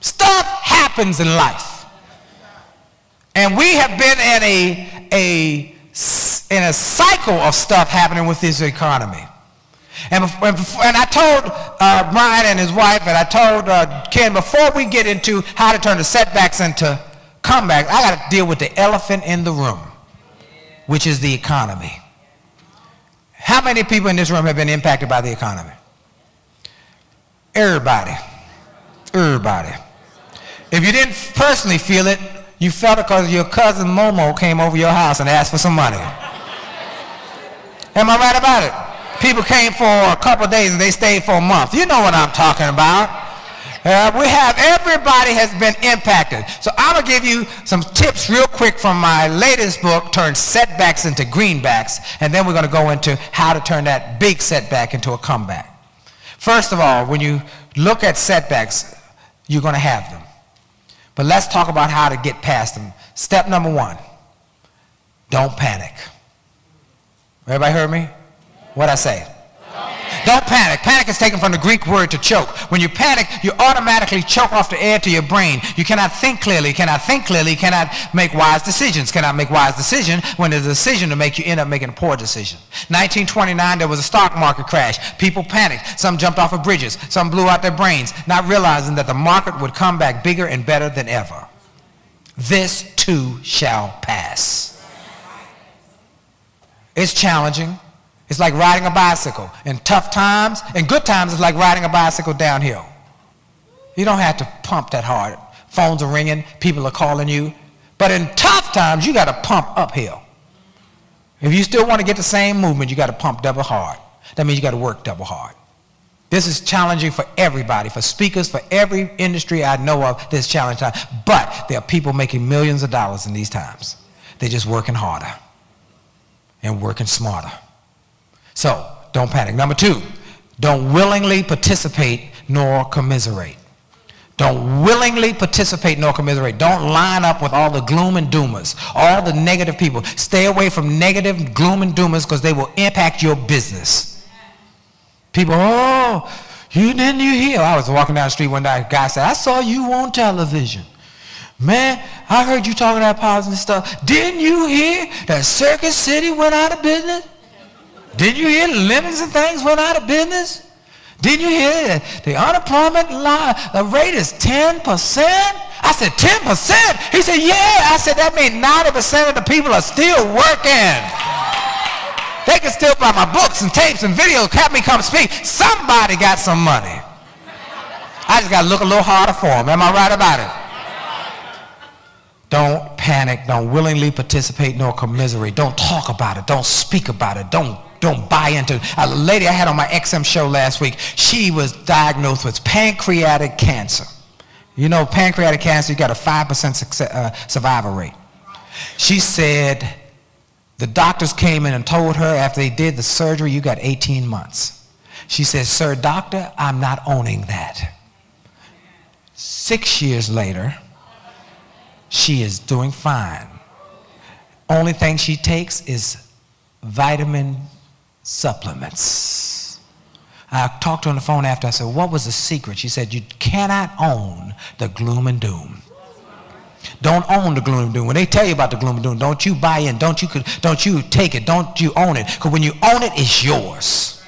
Stuff happens in life. And we have been in a cycle of stuff happening with this economy. And I told Brian and his wife, and I told Ken, before we get into how to turn the setbacks into comebacks, I got to deal with the elephant in the room, which is the economy. How many people in this room have been impacted by the economy? Everybody. Everybody. If you didn't personally feel it, you felt it because your cousin Momo came over your house and asked for some money. Am I right about it? People came for a couple of days and they stayed for a month. You know what I'm talking about. Everybody has been impacted. So I'm going to give you some tips real quick from my latest book, Turn Setbacks into Greenbacks, and then we're going to go into how to turn that big setback into a comeback. First of all, when you look at setbacks, you're going to have them. But let's talk about how to get past them. Step number one, don't panic. Everybody heard me? What'd I say? Don't panic. Panic is taken from the Greek word to choke. When you panic, you automatically choke off the air to your brain. You cannot think clearly. You cannot think clearly. You cannot make wise decisions. Cannot make wise decisions when there's a decision to make, you end up making a poor decision. 1929, there was a stock market crash. People panicked. Some jumped off of bridges. Some blew out their brains, not realizing that the market would come back bigger and better than ever. This too shall pass. It's challenging. It's like riding a bicycle. In tough times, in good times, it's like riding a bicycle downhill. You don't have to pump that hard. Phones are ringing, people are calling you. But in tough times, you got to pump uphill. If you still want to get the same movement, you got to pump double hard. That means you got to work double hard. This is challenging for everybody, for speakers, for every industry I know of, this challenging time. But there are people making millions of dollars in these times. They're just working harder and working smarter. So, don't panic. Number two, don't willingly participate nor commiserate. Don't willingly participate nor commiserate. Don't line up with all the gloom and doomers, all the negative people. Stay away from negative gloom and doomers because they will impact your business. People, oh, didn't you hear? I was walking down the street one day, a guy said, I saw you on television. Man, I heard you talking that positive stuff. Didn't you hear that Circuit City went out of business? Did you hear lemons and things went out of business? Did you hear that the unemployment rate is 10%? I said, 10%? He said, yeah. I said, that means 90% of the people are still working. They can still buy my books and tapes and videos, have me come speak. Somebody got some money. I just got to look a little harder for them. Am I right about it? Don't panic. Don't willingly participate nor commiserate. Don't talk about it. Don't speak about it. Don't buy into it. A lady I had on my XM show last week, she was diagnosed with pancreatic cancer. You know, pancreatic cancer, you got a 5% survival rate. She said the doctors came in and told her after they did the surgery, you got 18 months. She said, sir, doctor, I'm not owning that. 6 years later, she is doing fine. Only thing she takes is vitamin supplements. I talked to her on the phone after. I said, what was the secret? She said, you cannot own the gloom and doom. Don't own the gloom and doom. When they tell you about the gloom and doom, don't you buy in. Don't you take it. Don't you own it. Because when you own it, it's yours.